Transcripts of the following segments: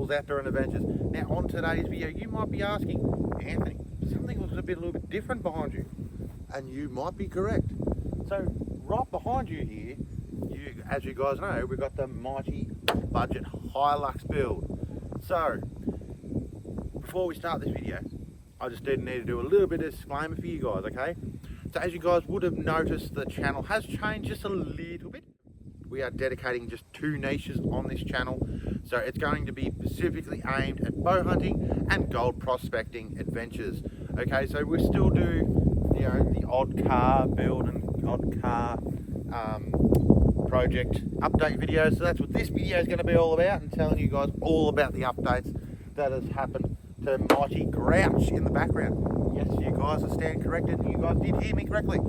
travels, outdoor and adventures. Now on today's video, you might be asking, Anthony, something looks a little bit different behind you. And you might be correct. So right behind you here, as you guys know, we've got the mighty budget Hilux build. So before we start this video, I just did need to do a little bit of disclaimer for you guys, okay? So as you guys would have noticed, the channel has changed just a little bit. We are dedicating just 2 niches on this channel. So it's going to be specifically aimed at bow hunting and gold prospecting adventures. Okay, so we still do, you know, the odd car build and odd car project update videos. So that's what this video is going to be all about, and telling you guys all about the updates that has happened to mighty Grouch in the background. Yes, you guys are stand corrected, and you guys did hear me correctly.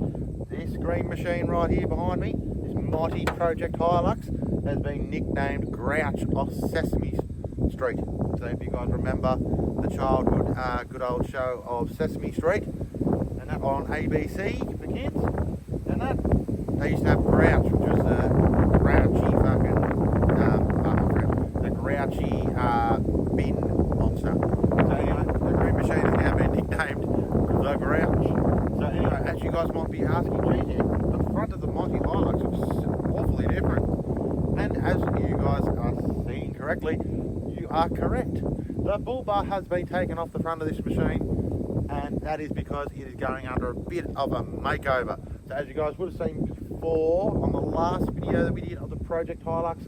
This green machine right here behind me, this mighty Project Hilux, has been nicknamed Grouch off Sesame Street. So if you guys remember the childhood good old show of Sesame Street, and that on ABC for kids, and that they used to have Grouch, which was a grouchy fucking the grouchy bin monster. So anyway, the green machine has now been nicknamed the Grouch. So anyway, as you guys might be asking, geez, the front of the mighty Hilux looks awfully different. And as you guys are seeing correctly, you are correct. The bull bar has been taken off the front of this machine, and that is because it is going under a bit of a makeover. So as you guys would have seen before on the last video that we did of the Project Hilux,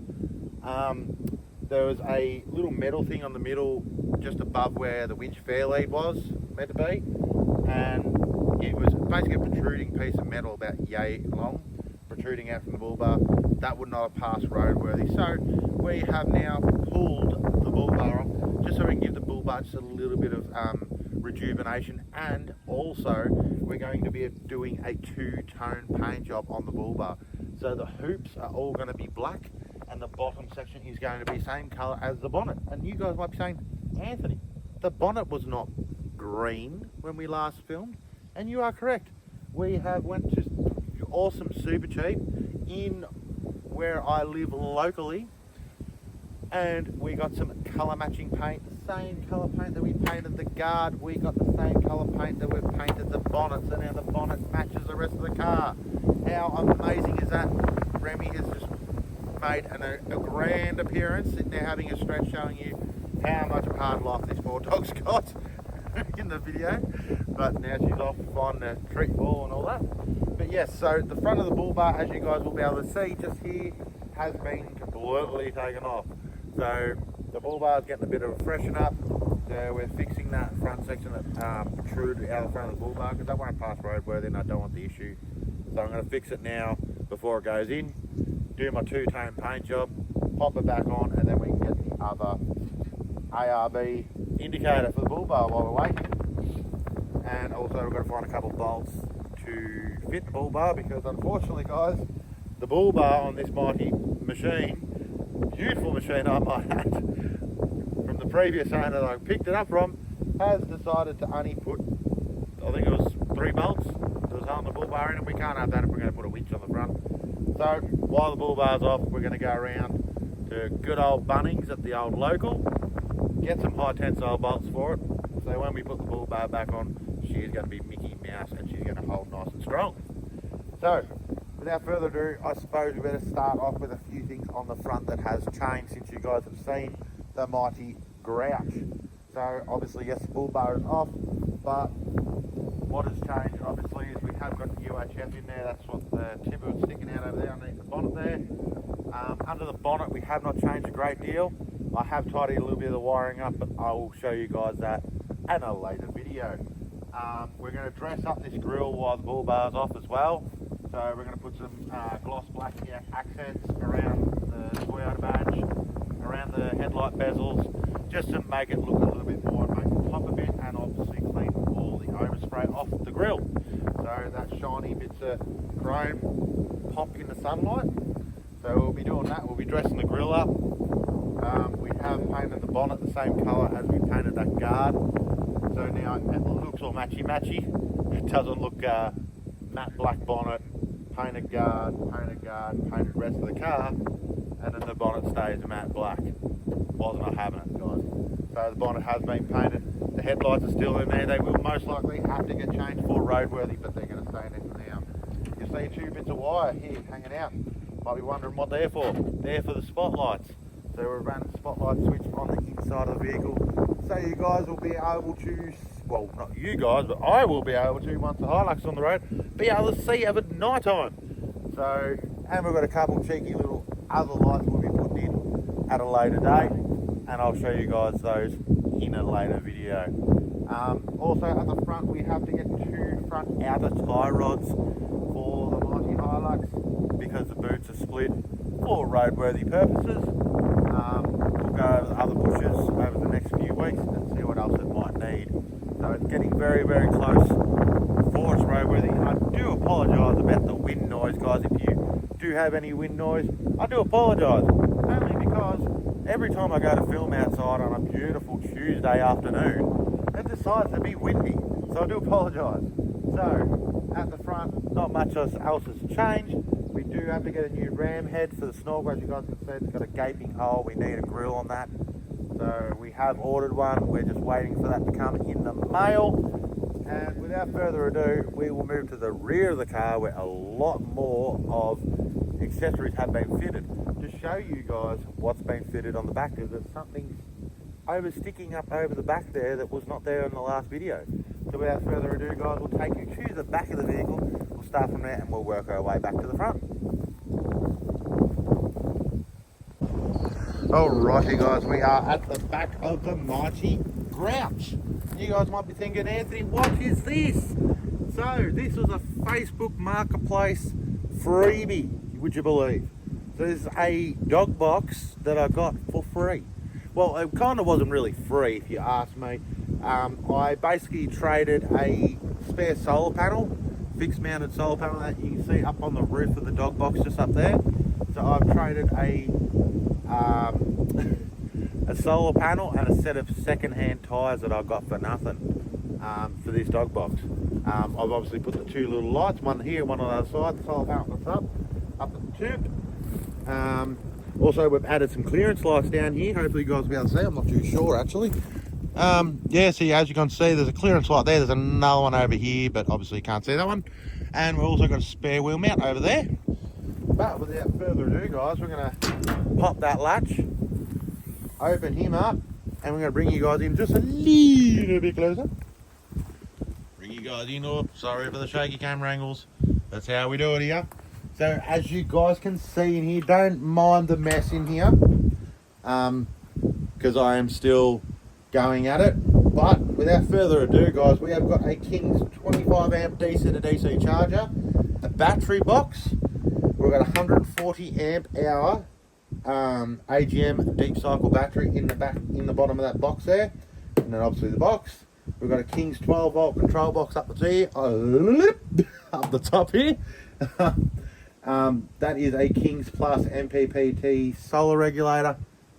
there was a little metal thing on the middle just above where the winch fair lead was meant to be, and it was basically a protruding piece of metal about yay long, protruding out from the bull bar. That would not have passed roadworthy. So we have now pulled the bull bar off, just so we can give the bull bar just a little bit of rejuvenation, and also we're going to be doing a 2-tone paint job on the bull bar. So the hoops are all going to be black, and the bottom section is going to be same colour as the bonnet. And you guys might be saying, Anthony, the bonnet was not green when we last filmed, and you are correct. We have went to awesome super cheap in where I live locally, and we got some colour matching paint, the same colour paint that we painted the guard. We got the same colour paint that we've painted the bonnet, so now the bonnet matches the rest of the car. How amazing is that? Remy has just made a grand appearance, sitting there having a stretch, showing you how much of a hard life this poor dog's got in the video. But now she's off finding a treat ball and all that. But yes, so the front of the bull bar, as you guys will be able to see just here, has been completely taken off. So the bull bar is getting a bit of a freshen up. So we're fixing that front section that protruded out of the front of the bull bar, because that won't pass roadworthy and I don't want the issue. So I'm going to fix it now before it goes in, do my 2-tone paint job, pop it back on, and then we can get the other ARB indicator for the bull bar while we're waiting. And also we've got to find a couple of bolts to fit the bull bar, because unfortunately guys, the bull bar on this mighty machine, beautiful machine I might add, from the previous owner that I picked it up from, has decided to only put, I think it was 3 bolts that was holding the bull bar in, and we can't have that if we're going to put a winch on the front. So while the bull bar's off, we're going to go around to good old Bunnings at the old local, get some high tensile bolts for it, so when we put the bull bar back on, she is going to be Mickey Mouse and she's going to hold nice and strong. So without further ado, I suppose we better start off with a few things on the front that has changed since you guys have seen the mighty Grouch. So obviously, yes, the bull bar is off, but what has changed obviously is we have got the UHF in there. That's what the timber is sticking out over there underneath the bonnet there. Under the bonnet we have not changed a great deal. I have tidied a little bit of the wiring up, but I will show you guys that in a later video. We're going to dress up this grille while the bull bar's off as well. So we're going to put some gloss black accents around the Toyota badge, around the headlight bezels, just to make it look a little bit more and make it pop a bit, and obviously clean all the overspray off the grille, so that shiny bits of chrome pop in the sunlight. So we'll be doing that. We'll be dressing the grille up. We have painted the bonnet the same colour as we painted that guard, so now it looks all matchy. It doesn't look matte black bonnet, painted guard, painted rest of the car, and then the bonnet stays matte black. Was not having it, guys. So the bonnet has been painted. The headlights are still in there. They will most likely have to get changed for roadworthy, but they're going to stay there for now. You see 2 bits of wire here hanging out. Might be wondering what they're for. They're for the spotlights. So we're running the spotlight switch on the inside of the vehicle. So you guys will be able to, well, not you guys, but I will be able to, once the Hilux is on the road, be able to see over night time. So, and we've got a couple cheeky little other lights we'll be putting in at a later date, and I'll show you guys those in a later video. Also at the front we have to get 2 front outer tie rods for the Mighty Hilux because the boots are split for roadworthy purposes. We'll go over the other bushes over the next few weeks and see what else it might need. So it's getting very, very close for its roadworthy. I do apologise about the wind noise, guys. If you do have any wind noise, I do apologise. Only because every time I go to film outside on a beautiful Tuesday afternoon, it decides to be windy. So I do apologise. So at the front, not much else has changed. We do have to get a new ram head for the snorkel. As you guys can see, it's got a gaping hole. We need a grill on that. So we have ordered one. We're just waiting for that to come in the mail. And without further ado, we will move to the rear of the car where a lot more of accessories have been fitted to show you guys what's been fitted on the back. There's something sticking up over the back there that was not there in the last video. So without further ado, guys, we'll take you to the back of the vehicle. We'll start from there and we'll work our way back to the front. Alrighty guys, we are at the back of the Mighty Grouch. You guys might be thinking, Anthony, what is this? So this was a Facebook Marketplace freebie, would you believe? So this is a dog box that I got for free. Well, it kind of wasn't really free if you ask me. I basically traded a spare solar panel, fixed mounted solar panel that you can see up on the roof of the dog box just up there. So I've traded a solar panel and a set of second-hand tyres that I got for nothing for this dog box. I've obviously put the 2 little lights, one here, one on the other side, the solar panel on the top, up at the tube. Also, we've added some clearance lights down here. Hopefully you guys will be able to see. I'm not too sure actually. Yeah, see, as you can see, there's a clearance light there. There's another one over here, but obviously you can't see that one. And we've also got a spare wheel mount over there. But without further ado, guys, we're going to pop that latch, open him up, and we're going to bring you guys in just a little bit closer. Bring you guys in. Oh, sorry for the shaky camera angles. That's how we do it here. So as you guys can see in here, don't mind the mess in here, because I am still going at it. But without further ado, guys, we have got a King's 25 amp DC to DC charger, a battery box. We've got a 140 amp hour AGM deep cycle battery in the back, in the bottom of that box there, and then obviously the box. We've got a King's 12 volt control box up the up the top here. That is a King's Plus MPPT solar regulator.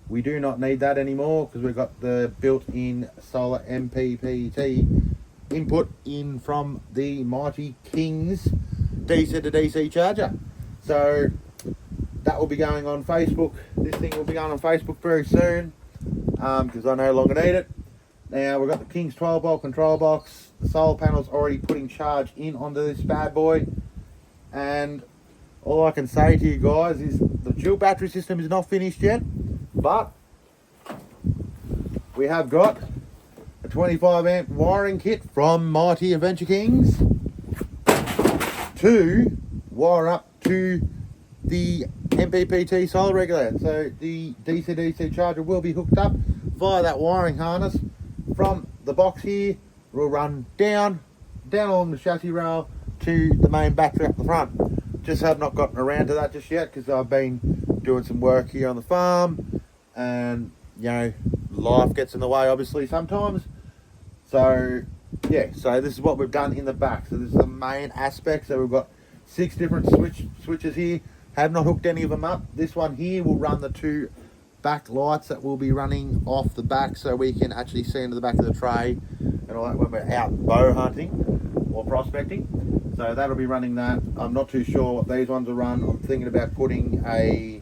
We do not need that anymore because we've got the built-in solar MPPT input in from the Mighty King's DC to DC charger. So that will be going on Facebook. This thing will be going on Facebook very soon because I no longer need it. Now we've got the King's 12 volt control box. The solar panel's already putting charge in onto this bad boy, and all I can say to you guys is the dual battery system is not finished yet, but we have got a 25 amp wiring kit from Mighty Adventure Kings to wire up to the MPPT solar regulator. So the DC-DC charger will be hooked up via that wiring harness from the box here. We'll run down along the chassis rail to the main battery up the front. Just have not gotten around to that just yet because I've been doing some work here on the farm, and you know, life gets in the way obviously sometimes. So yeah, so this is what we've done in the back. So this is the main aspect. So we've got 6 different switches here. Have not hooked any of them up. This one here will run the 2 back lights that will be running off the back, so we can actually see into the back of the tray and all that when we're out bow hunting or prospecting. So that'll be running that. I'm not too sure what these ones will run. I'm thinking about putting a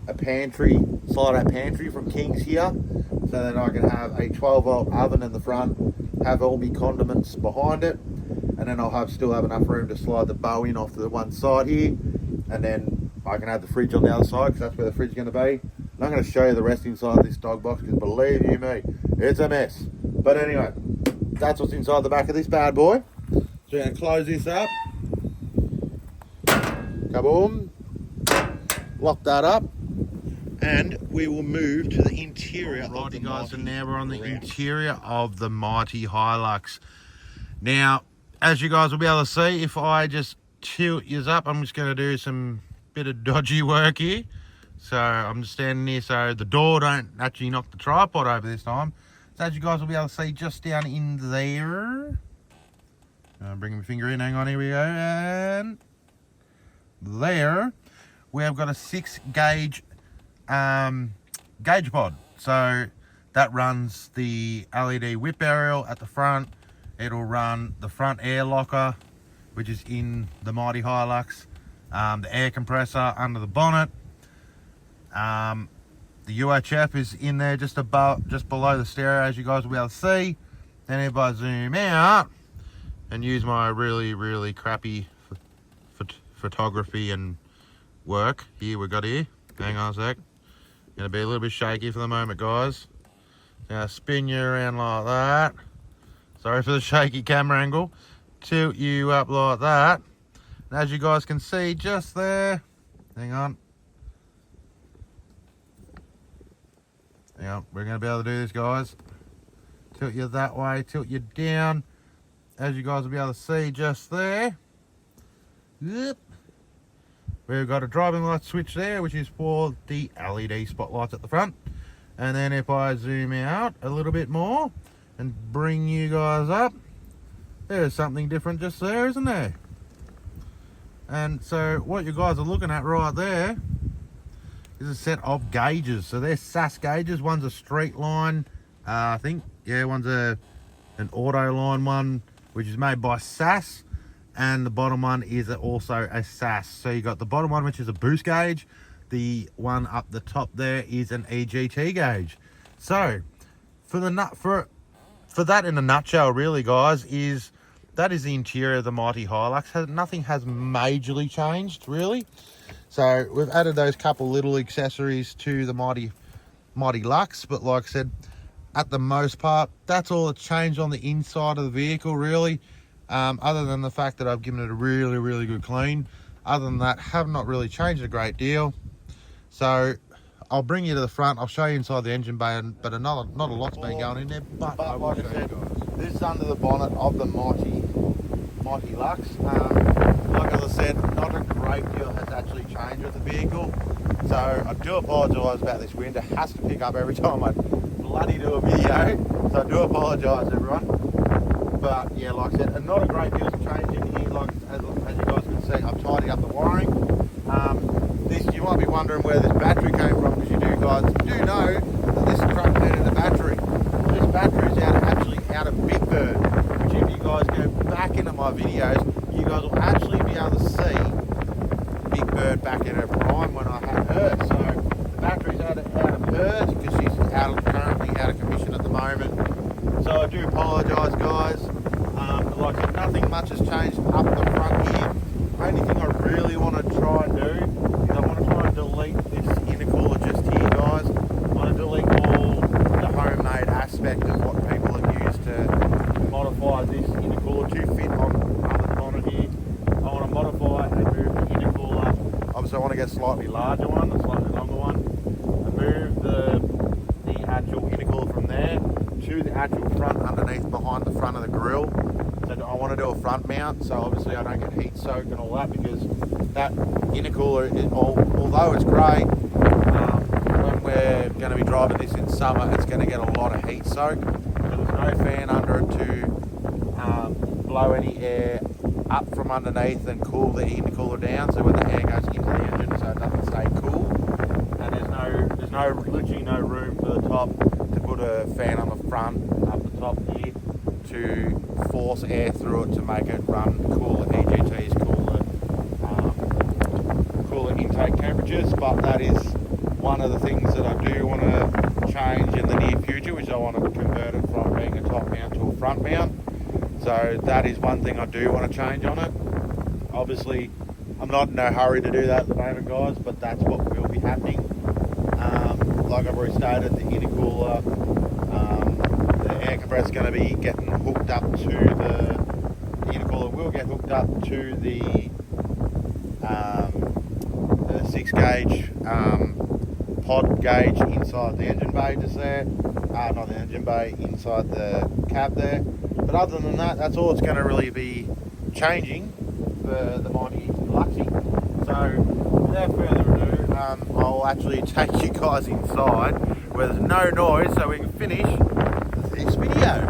a pantry, slide out pantry from King's here, so that I can have a 12-volt oven in the front, have all my condiments behind it, and then I'll still have enough room to slide the bow in off to the one side here, and then I can have the fridge on the other side, because that's where the fridge is going to be. And I'm going to show you the rest inside this dog box, because believe you me, it's a mess. But anyway, that's what's inside the back of this bad boy. So we're going to close this up. Kaboom. Lock that up. And we will move to the interior. Alrighty guys, and now we're on the interior of the Mighty Hilux. Now, as you guys will be able to see, if I just tilt yours up, I'm just going to do some bit of dodgy work here. So I'm just standing here so the door don't actually knock the tripod over this time. So as you guys will be able to see, just down in there, bring my finger in, hang on, here we go, and there we have got a 6-gauge gauge pod. So that runs the LED whip aerial at the front. It'll run the front air locker, which is in the Mighty Hilux, the air compressor under the bonnet. The UHF is in there just below the stereo, as you guys will be able to see. Then if I zoom out and use my really crappy photography and work, here we got here. Hang on a sec. Gonna be a little bit shaky for the moment, guys. Now spin you around like that. Sorry for the shaky camera angle. Tilt you up like that. And as you guys can see, just there. Hang on. We're going to be able to do this, guys. Tilt you that way, tilt you down. As you guys will be able to see just there. Yep. We've got a driving light switch there, which is for the LED spotlights at the front. And then if I zoom out a little bit more and bring you guys up, there's something different just there, isn't there? And so what you guys are looking at right there is a set of gauges. So they're SAS gauges. One's a straight line, I think. Yeah, one's an auto line one, which is made by SAS. And the bottom one is also a SAS. So you got the bottom one, which is a boost gauge. The one up the top there is an EGT gauge. So for that in a nutshell, really, guys, that is the interior of the Mighty Hilux. Nothing has majorly changed, really. So we've added those couple little accessories to the Mighty Lux, but like I said, at the most part, that's all that's changed on the inside of the vehicle, really. Other than the fact that I've given it a really good clean. Other than that, have not really changed a great deal. So I'll bring you to the front. I'll show you inside the engine bay, but not a lot's been going in there. But I will show you guys. This is under the bonnet of the Mighty Lux. Like I said, not a great deal has actually changed with the vehicle. So I do apologise about this wind. It has to pick up every time I bloody do a video. So I do apologise, everyone. But yeah, like I said, and not a great deal's changed in here. Like as you guys can see, I've tidied up the wiring. You might be wondering where this battery came from, because you guys do know that this truck needed a battery. Well, this battery is out of Big Bird, which if you guys go back into my videos, you guys will actually be able to see Big Bird back in her prime when I had her. So the battery's out of hers because she's currently out of commission at the moment. So I do apologise, guys. Like I said, nothing much has changed up the front here. Only thing I really want to try and do is I want to try and delete this intercooler just here, guys. I want to delete all the homemade aspect of what people have used to modify this intercooler to fit on the bonnet here. I want to modify and move the intercooler. Obviously I want to get a slightly larger one, a slightly longer one, and move the actual intercooler from there to the actual front underneath behind the front of the grille. So I want to do a front mount, so obviously I don't get heat soaked and all that, because that intercooler, although it's great, when we're going to be driving this in summer, it's going to get a lot of heat soak. So there's no fan under it to blow any air up from underneath and cool the intercooler down, so when the air goes into the engine, so it doesn't stay cool. And there's literally no room for the top to put a fan on the front up the top here to force air through it to make it run cooler EGTs, cooler intake temperatures. But that is one of the things that I do want to change in the near future, which I want to convert it from being a top mount to a front mount. So that is one thing I do want to change on it. Obviously, I'm not in no hurry to do that at the moment, guys, but that's what will be happening. Like I've already stated, the intercooler, the air compressor is going to be getting hooked up to the intercooler will get hooked up to the 6 gauge pod gauge inside the engine bay just there. Not the engine bay, inside the cab there. But other than that, that's all it's going to really be changing for the Mighty Hiluxy. So without further ado, I'll actually take you guys inside where there's no noise so we can finish this video.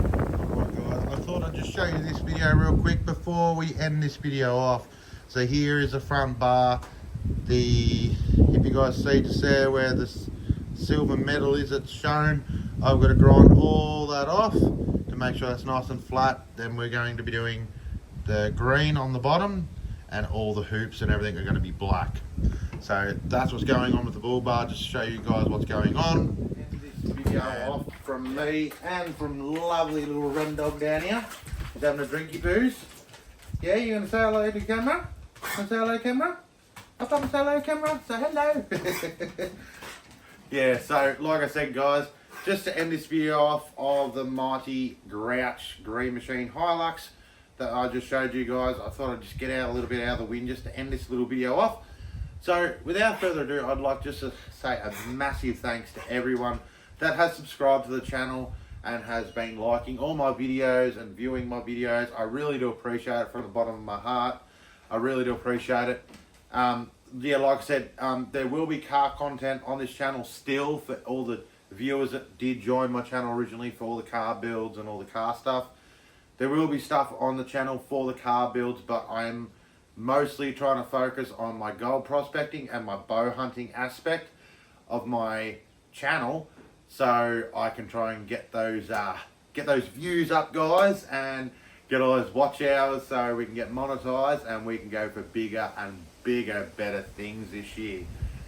Alright guys, I thought I'd just show you this video real quick before we end this video off. So here is the front bar. If you guys see just there where the silver metal is, it's shown, I've got to grind all that off to make sure that's nice and flat. Then we're going to be doing the green on the bottom, and all the hoops and everything are going to be black. So that's what's going on with the bull bar, just to show you guys what's going on. This video off from me and from lovely little Ren Dog down here. He's having a drinky poos. Yeah, you gonna say hello to the camera? Wanna say hello, camera? Up and say hello, camera. Say hello. Yeah, so like I said, guys, just to end this video off of the Mighty Grouch Green Machine Hilux that I just showed you guys, I thought I'd just get out a little bit out of the wind just to end this little video off. So without further ado, I'd like just to say a massive thanks to everyone that has subscribed to the channel and has been liking all my videos and viewing my videos. I really do appreciate it from the bottom of my heart. I really do appreciate it. Yeah, like I said, there will be car content on this channel still for all the viewers that did join my channel originally for all the car builds and all the car stuff. There will be stuff on the channel for the car builds, but I'm mostly trying to focus on my gold prospecting and my bow hunting aspect of my channel, so I can try and get those views up, guys, and get all those watch hours so we can get monetized and we can go for bigger and bigger, better things this year.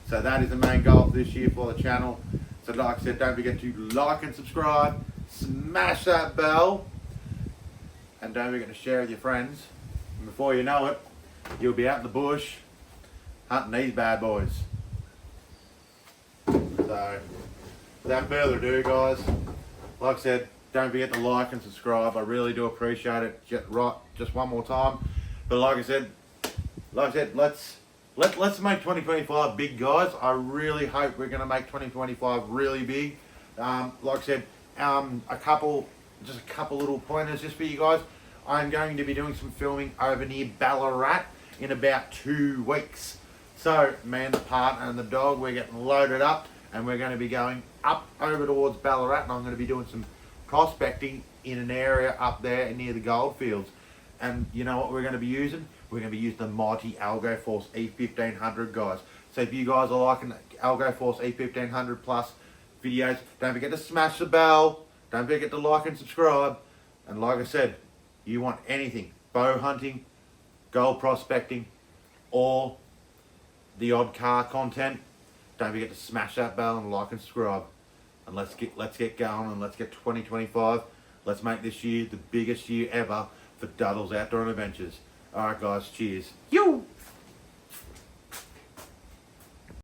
So that is the main goal for this year for the channel. So like I said, don't forget to like and subscribe, smash that bell, and don't forget to share with your friends. And before you know it, you'll be out in the bush hunting these bad boys. So without further ado, guys, like I said, don't forget to like and subscribe. I really do appreciate it. Just one more time. But like I said, let's make 2025 big, guys. I really hope we're going to make 2025 really big. Like I said, just a couple little pointers just for you guys. I'm going to be doing some filming over near Ballarat in about 2 weeks. So me and the partner and the dog, we're getting loaded up and we're going to be going up over towards Ballarat, and I'm going to be doing some prospecting in an area up there near the goldfields. And you know what we're going to be using? We're going to be using the Mighty Algo Force E1500, guys. So if you guys are liking Algo Force E1500 plus videos, don't forget to smash the bell. Don't forget to like and subscribe. And like I said, you want anything, bow hunting, gold prospecting, or the odd car content, don't forget to smash that bell and like and subscribe. And let's get going, and let's get 2025. Let's make this year the biggest year ever for Duddle's Outdoor Adventures. Alright guys, cheers. Yo!